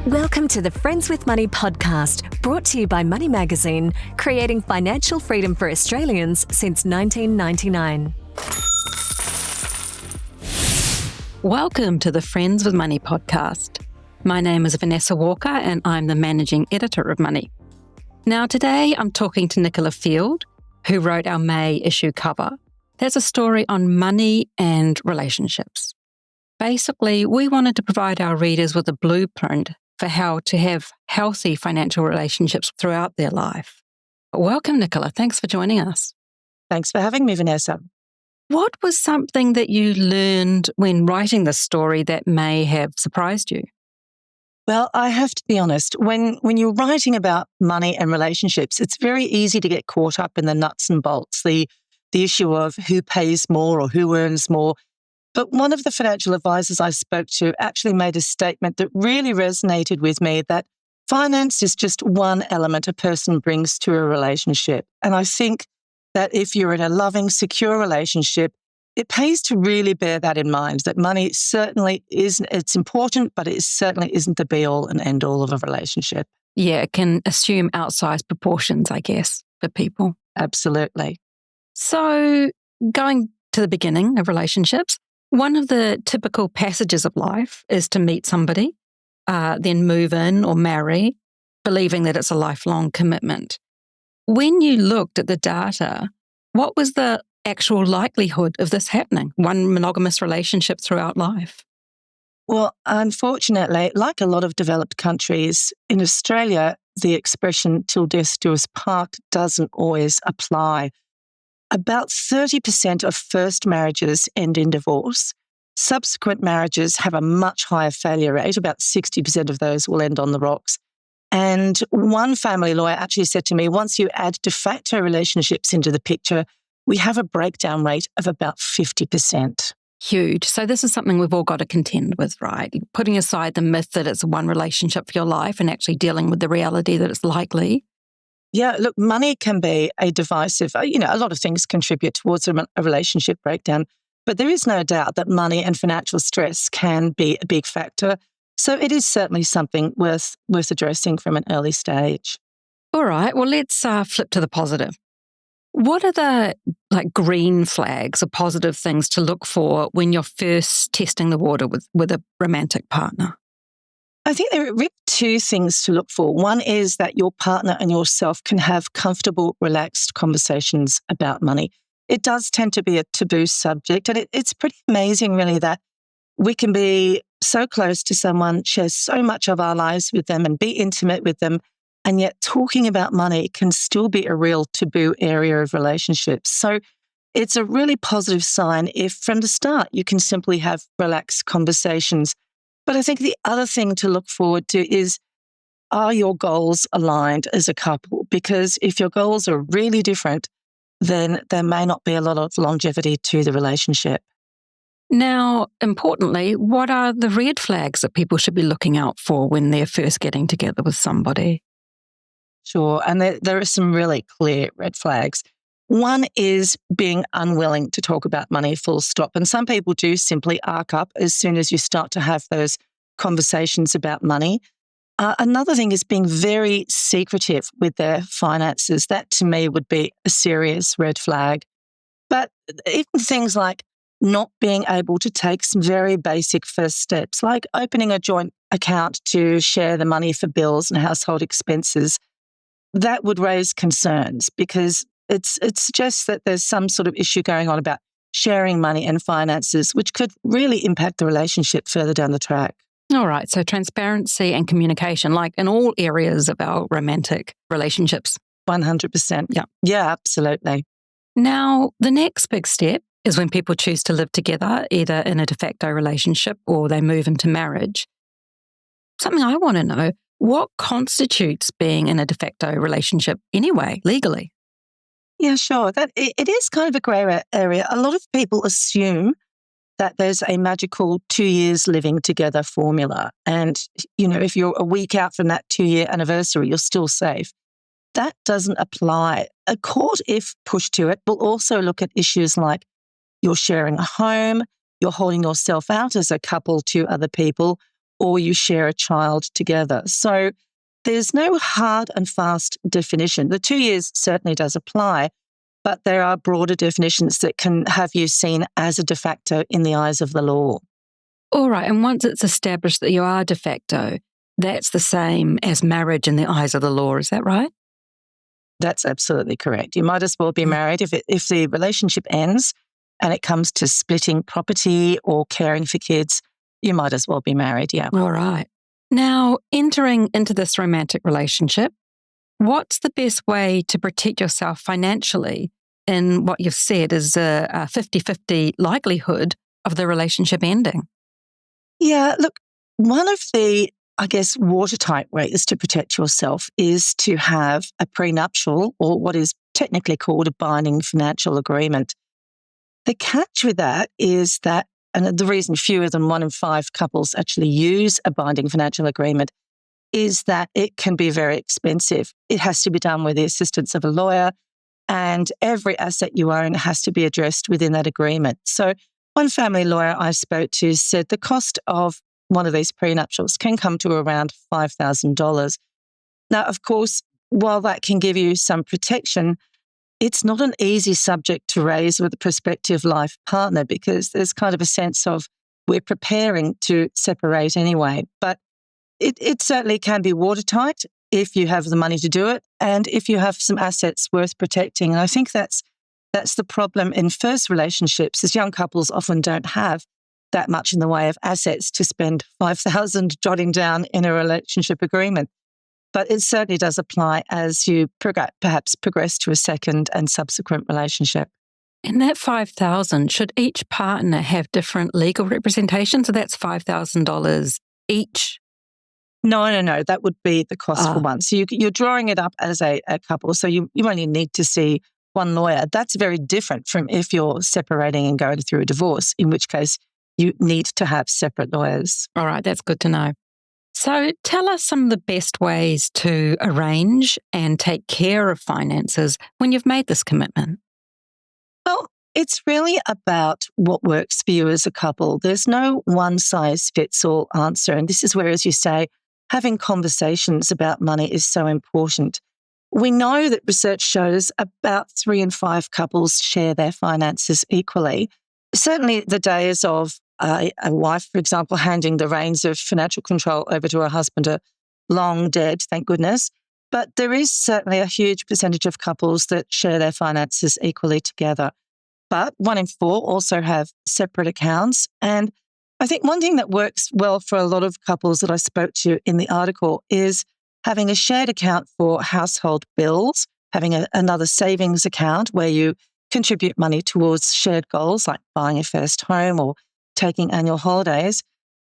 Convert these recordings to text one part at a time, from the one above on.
Welcome to the Friends with Money podcast, brought to you by Money Magazine, creating financial freedom for Australians since 1999. Welcome to the Friends with Money podcast. My name is Vanessa Walker and I'm the managing editor of Money. Now today I'm talking to Nicola Field, who wrote our May issue cover. There's a story on money and relationships. Basically, we wanted to provide our readers with a blueprint for how to have healthy financial relationships throughout their life. Welcome, Nicola. Thanks for joining us. Thanks for having me, Vanessa. What was something that you learned when writing this story that may have surprised you? Well, I have to be honest, when you're writing about money and relationships, it's very easy to get caught up in the nuts and bolts, the issue of who pays more or who earns more. But one of the financial advisors I spoke to actually made a statement that really resonated with me, that finance is just one element a person brings to a relationship. And I think that if you're in a loving, secure relationship, it pays to really bear that in mind, that money certainly isn't, it's important, but it certainly isn't the be all and end all of a relationship. Yeah, it can assume outsized proportions, I guess, for people. Absolutely. So going to the beginning of relationships, one of the typical passages of life is to meet somebody, then move in or marry, believing that it's a lifelong commitment. When you looked at the data, what was the actual likelihood of this happening, one monogamous relationship throughout life? Well, unfortunately, like a lot of developed countries, in Australia, the expression till death do us part doesn't always apply. About 30% of first marriages end in divorce. Subsequent marriages have a much higher failure rate. About 60% of those will end on the rocks. And one family lawyer actually said to me, once you add de facto relationships into the picture, we have a breakdown rate of about 50%. Huge. So this is something we've all got to contend with, right? Putting aside the myth that it's one relationship for your life and actually dealing with the reality that it's likely. Yeah, look, money can be a divisive, a lot of things contribute towards a relationship breakdown, but there is no doubt that money and financial stress can be a big factor. So it is certainly something worth addressing from an early stage. All right, well, let's flip to the positive. What are the green flags or positive things to look for when you're first testing the water with a romantic partner? I think there are really two things to look for. One is that your partner and yourself can have comfortable, relaxed conversations about money. It does tend to be a taboo subject, and it's pretty amazing, really, that we can be so close to someone, share so much of our lives with them and be intimate with them, and yet talking about money can still be a real taboo area of relationships. So it's a really positive sign if from the start you can simply have relaxed conversations. But I think the other thing to look forward to is, are your goals aligned as a couple? Because if your goals are really different, then there may not be a lot of longevity to the relationship. Now, importantly, what are the red flags that people should be looking out for when they're first getting together with somebody? Sure, and there are some really clear red flags. One is being unwilling to talk about money, full stop. And some people do simply arc up as soon as you start to have those conversations about money. Another thing is being very secretive with their finances. That to me would be a serious red flag. But even things like not being able to take some very basic first steps, like opening a joint account to share the money for bills and household expenses, that would raise concerns because it suggests that there's some sort of issue going on about sharing money and finances, which could really impact the relationship further down the track. All right, so transparency and communication, like in all areas of our romantic relationships. 100%. Yeah. Yeah, absolutely. Now, the next big step is when people choose to live together, either in a de facto relationship or they move into marriage. Something I want to know, what constitutes being in a de facto relationship anyway, legally? Yeah, sure. It is kind of a grey area. A lot of people assume that there's a magical 2 years living together formula. And, if you're a week out from that 2-year anniversary, you're still safe. That doesn't apply. A court, if pushed to it, will also look at issues like you're sharing a home, you're holding yourself out as a couple to other people, or you share a child together. So there's no hard and fast definition. The 2 years certainly does apply, but there are broader definitions that can have you seen as a de facto in the eyes of the law. All right. And once it's established that you are de facto, that's the same as marriage in the eyes of the law. Is that right? That's absolutely correct. You might as well be married. If the relationship ends and it comes to splitting property or caring for kids, you might as well be married, yeah. All right. Now, entering into this romantic relationship, what's the best way to protect yourself financially in what you've said is a 50-50 likelihood of the relationship ending? Yeah, look, one of the, I guess, watertight ways to protect yourself is to have a prenuptial, or what is technically called a binding financial agreement. The catch with that is that, and the reason fewer than 1 in 5 couples actually use a binding financial agreement, is that it can be very expensive. It has to be done with the assistance of a lawyer, and every asset you own has to be addressed within that agreement. So one family lawyer I spoke to said the cost of one of these prenuptials can come to around $5,000. Now, of course, while that can give you some protection, it's not an easy subject to raise with a prospective life partner because there's kind of a sense of we're preparing to separate anyway. But it certainly can be watertight if you have the money to do it and if you have some assets worth protecting. And I think that's the problem in first relationships, is young couples often don't have that much in the way of assets to spend $5,000 jotting down in a relationship agreement. But it certainly does apply as you perhaps progress to a second and subsequent relationship. And that $5,000, should each partner have different legal representation? So that's $5,000 each? No. That would be the cost for one. So you're drawing it up as a couple. So you only need to see one lawyer. That's very different from if you're separating and going through a divorce, in which case you need to have separate lawyers. All right, that's good to know. So tell us some of the best ways to arrange and take care of finances when you've made this commitment. Well, it's really about what works for you as a couple. There's no one-size-fits-all answer. And this is where, as you say, having conversations about money is so important. We know that research shows about 3 in 5 couples share their finances equally. Certainly the days of a wife, for example, handing the reins of financial control over to her husband are long dead, thank goodness. But there is certainly a huge percentage of couples that share their finances equally together. But 1 in 4 also have separate accounts. And I think one thing that works well for a lot of couples that I spoke to in the article is having a shared account for household bills, having another savings account where you contribute money towards shared goals like buying a first home or taking annual holidays,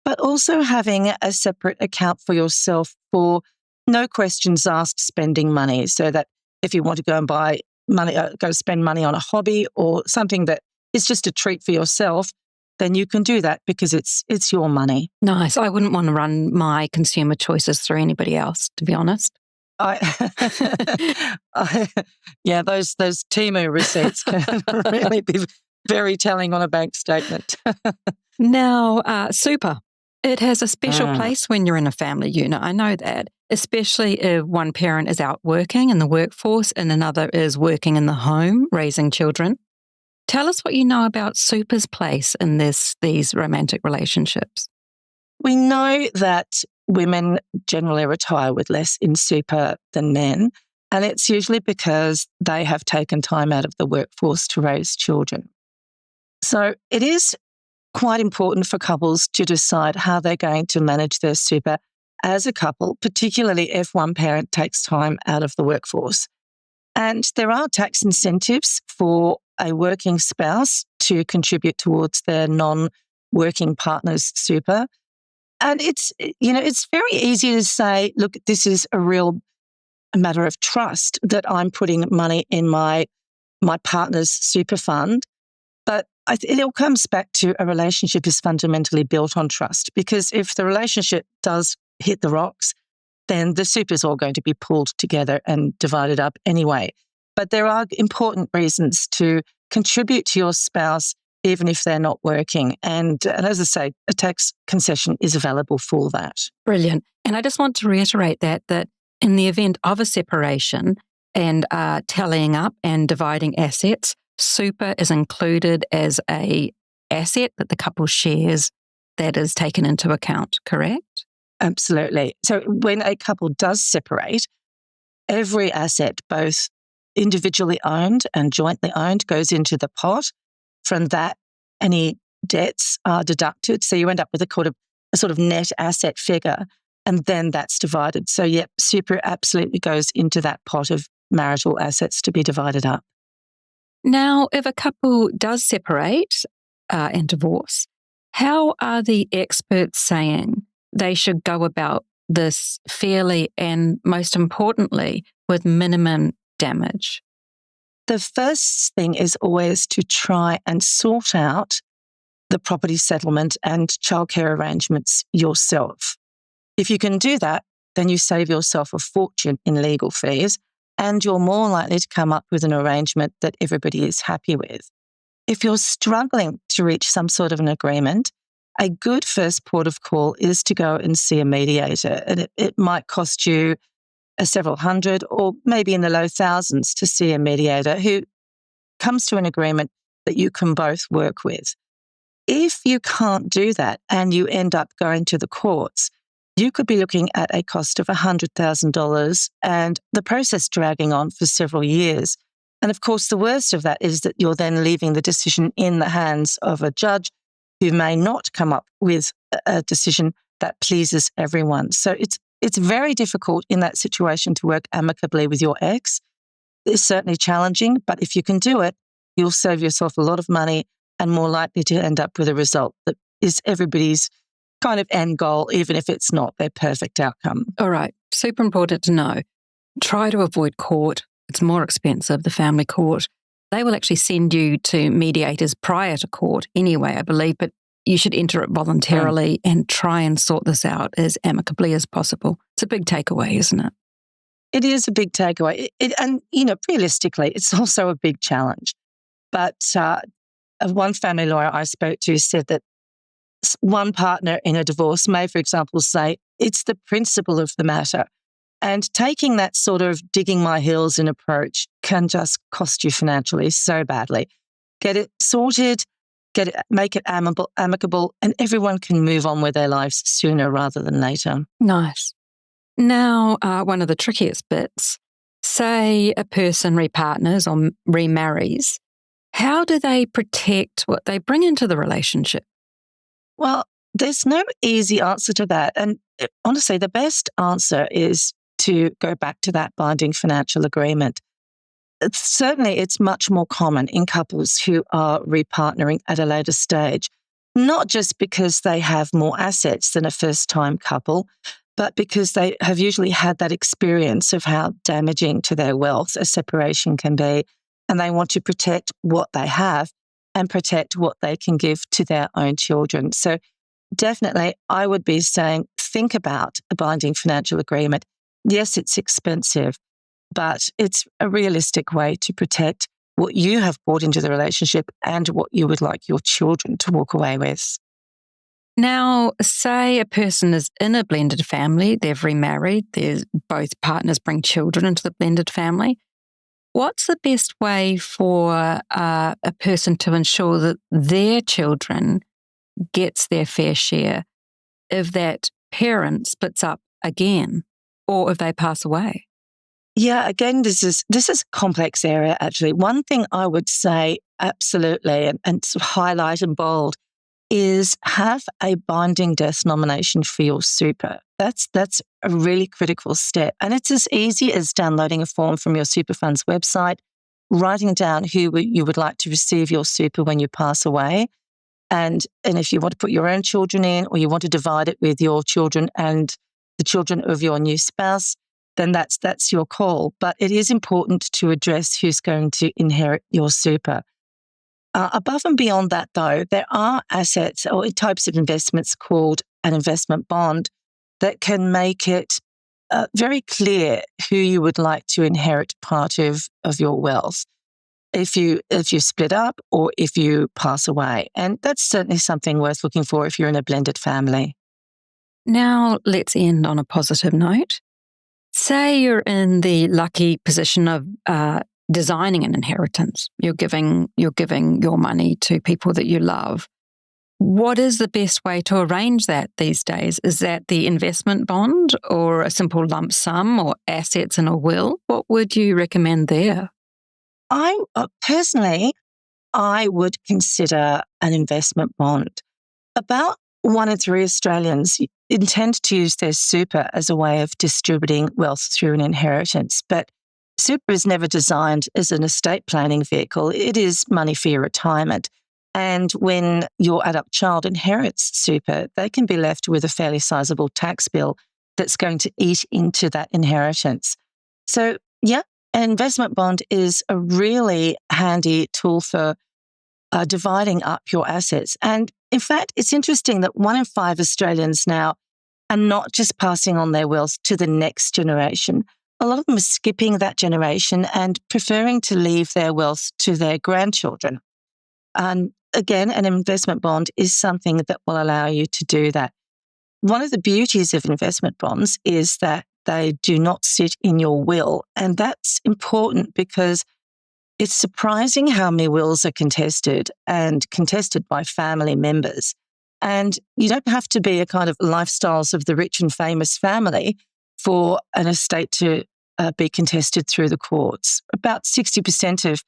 but also having a separate account for yourself for no questions asked spending money, so that if you want to go and buy money, go spend money on a hobby or something that is just a treat for yourself, then you can do that because it's your money. Nice. I wouldn't want to run my consumer choices through anybody else, to be honest. Yeah, those Temu receipts can really be very telling on a bank statement. Now, super. It has a special place when you're in a family unit. I know that, especially if one parent is out working in the workforce and another is working in the home raising children. Tell us what you know about super's place in these romantic relationships. We know that women generally retire with less in super than men, and it's usually because they have taken time out of the workforce to raise children. So it is quite important for couples to decide how they're going to manage their super as a couple, particularly if one parent takes time out of the workforce. And there are tax incentives for a working spouse to contribute towards their non-working partner's super. And it's very easy to say, look, this is a matter of trust that I'm putting money in my partner's super fund. But it all comes back to a relationship is fundamentally built on trust, because if the relationship does hit the rocks, then the super is all going to be pulled together and divided up anyway. But there are important reasons to contribute to your spouse even if they're not working. And as I say, a tax concession is available for that. Brilliant. And I just want to reiterate that in the event of a separation and tallying up and dividing assets, super is included as a asset that the couple shares that is taken into account, correct? Absolutely. So when a couple does separate, every asset, both individually owned and jointly owned, goes into the pot. From that, any debts are deducted. So you end up with a sort of net asset figure, and then that's divided. So, yep, super absolutely goes into that pot of marital assets to be divided up. Now, if a couple does separate and divorce, how are the experts saying they should go about this fairly and, most importantly, with minimum damage? The first thing is always to try and sort out the property settlement and childcare arrangements yourself. If you can do that, then you save yourself a fortune in legal fees, and you're more likely to come up with an arrangement that everybody is happy with. If you're struggling to reach some sort of an agreement, a good first port of call is to go and see a mediator. And it might cost you several hundred or maybe in the low thousands to see a mediator who comes to an agreement that you can both work with. If you can't do that and you end up going to the courts, you could be looking at a cost of $100,000 and the process dragging on for several years. And of course, the worst of that is that you're then leaving the decision in the hands of a judge who may not come up with a decision that pleases everyone. So it's very difficult in that situation to work amicably with your ex. It's certainly challenging, but if you can do it, you'll save yourself a lot of money and more likely to end up with a result that is everybody's kind of end goal, even if it's not their perfect outcome. All right. Super important to know. Try to avoid court. It's more expensive, the family court. They will actually send you to mediators prior to court anyway, I believe, but you should enter it voluntarily and try and sort this out as amicably as possible. It's a big takeaway, isn't it? It is a big takeaway. And realistically, it's also a big challenge. But one family lawyer I spoke to said that one partner in a divorce may, for example, say, it's the principle of the matter. And taking that sort of digging my heels in approach can just cost you financially so badly. Get it sorted, make it amicable, and everyone can move on with their lives sooner rather than later. Nice. Now, one of the trickiest bits, say a person repartners or remarries, how do they protect what they bring into the relationship? Well, there's no easy answer to that. And honestly, the best answer is to go back to that binding financial agreement. It's much more common in couples who are repartnering at a later stage, not just because they have more assets than a first-time couple, but because they have usually had that experience of how damaging to their wealth a separation can be, and they want to protect what they have and protect what they can give to their own children. So definitely, I would be saying, think about a binding financial agreement. Yes, it's expensive, but it's a realistic way to protect what you have brought into the relationship and what you would like your children to walk away with. Now, say a person is in a blended family, they've remarried, both partners bring children into the blended family. What's the best way for a person to ensure that their children gets their fair share if that parent splits up again or if they pass away? Yeah, again, this is a complex area, actually. One thing I would say absolutely and sort of highlight in bold is have a binding death nomination for your super. That's a really critical step. And it's as easy as downloading a form from your super fund's website, writing down who you would like to receive your super when you pass away. And if you want to put your own children in or you want to divide it with your children and the children of your new spouse, then that's your call. But it is important to address who's going to inherit your super. Above and beyond that, though, there are assets or types of investments called an investment bond that can make it very clear who you would like to inherit part of your wealth. if you split up or if you pass away. And that's certainly something worth looking for if you're in a blended family. Now, let's end on a positive note. Say you're in the lucky position of designing an inheritance. You're giving your money to people that you love. What is the best way to arrange that these days? Is that the investment bond or a simple lump sum or assets in a will? What would you recommend there? Personally, I would consider an investment bond. About 1 in 3 Australians intend to use their super as a way of distributing wealth through an inheritance. But super is never designed as an estate planning vehicle. It is money for your retirement. And when your adult child inherits super, they can be left with a fairly sizable tax bill that's going to eat into that inheritance. So, yeah, an investment bond is a really handy tool for dividing up your assets. And in fact, it's interesting that 1 in 5 Australians now are not just passing on their wealth to the next generation. A lot of them are skipping that generation and preferring to leave their wealth to their grandchildren. And again, an investment bond is something that will allow you to do that. One of the beauties of investment bonds is that they do not sit in your will. And that's important because it's surprising how many wills are contested and contested by family members. And you don't have to be a kind of lifestyles of the rich and famous family for an estate to be contested through the courts. About 60% of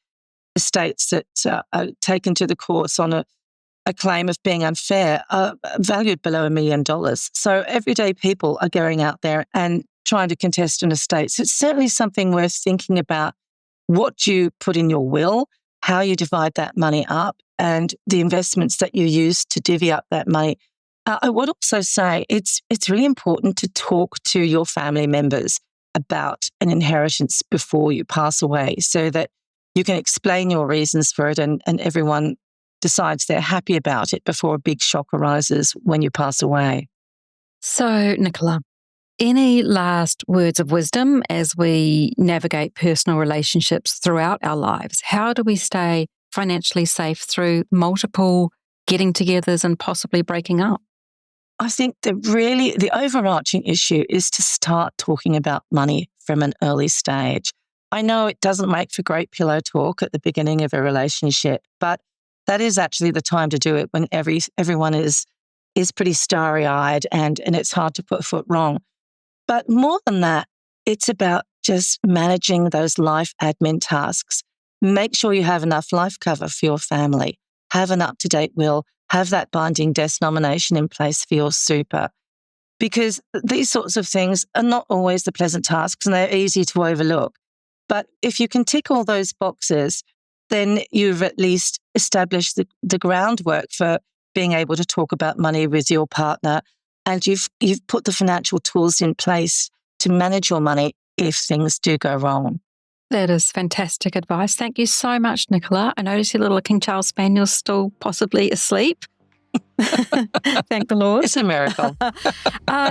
estates that are taken to the courts on a claim of being unfair are valued below $1 million. So everyday people are going out there and trying to contest an estate. So it's certainly something worth thinking about what you put in your will, how you divide that money up, and the investments that you use to divvy up that money. I would also say it's really important to talk to your family members about an inheritance before you pass away so that you can explain your reasons for it and everyone decides they're happy about it before a big shock arises when you pass away. So, Nicola, any last words of wisdom as we navigate personal relationships throughout our lives? How do we stay financially safe through multiple getting-togethers and possibly breaking up? I think the overarching issue is to start talking about money from an early stage. I know it doesn't make for great pillow talk at the beginning of a relationship, but that is actually the time to do it when everyone is pretty starry-eyed and it's hard to put a foot wrong. But more than that, it's about just managing those life admin tasks. Make sure you have enough life cover for your family. Have an up-to-date will. Have that binding death nomination in place for your super. Because these sorts of things are not always the pleasant tasks and they're easy to overlook. But if you can tick all those boxes, then you've at least established the groundwork for being able to talk about money with your partner, and you've put the financial tools in place to manage your money if things do go wrong. That is fantastic advice. Thank you so much, Nicola. I notice your little King Charles Spaniel's still possibly asleep. Thank the Lord. It's a miracle.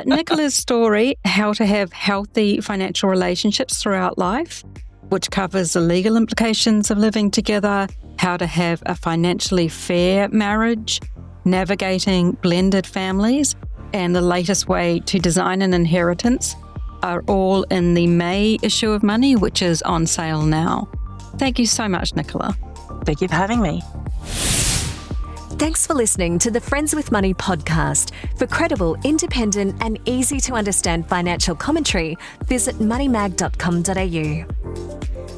Nicola's story, How to Have Healthy Financial Relationships Throughout Life, which covers the legal implications of living together, how to have a financially fair marriage, navigating blended families, and the latest way to design an inheritance, are all in the May issue of Money, which is on sale now. Thank you so much, Nicola. Thank you for having me. Thanks for listening to the Friends with Money podcast. For credible, independent and easy to understand financial commentary, visit moneymag.com.au.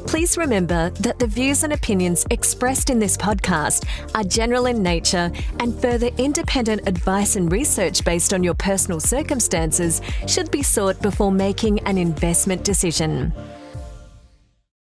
Please remember that the views and opinions expressed in this podcast are general in nature, and further independent advice and research based on your personal circumstances should be sought before making an investment decision.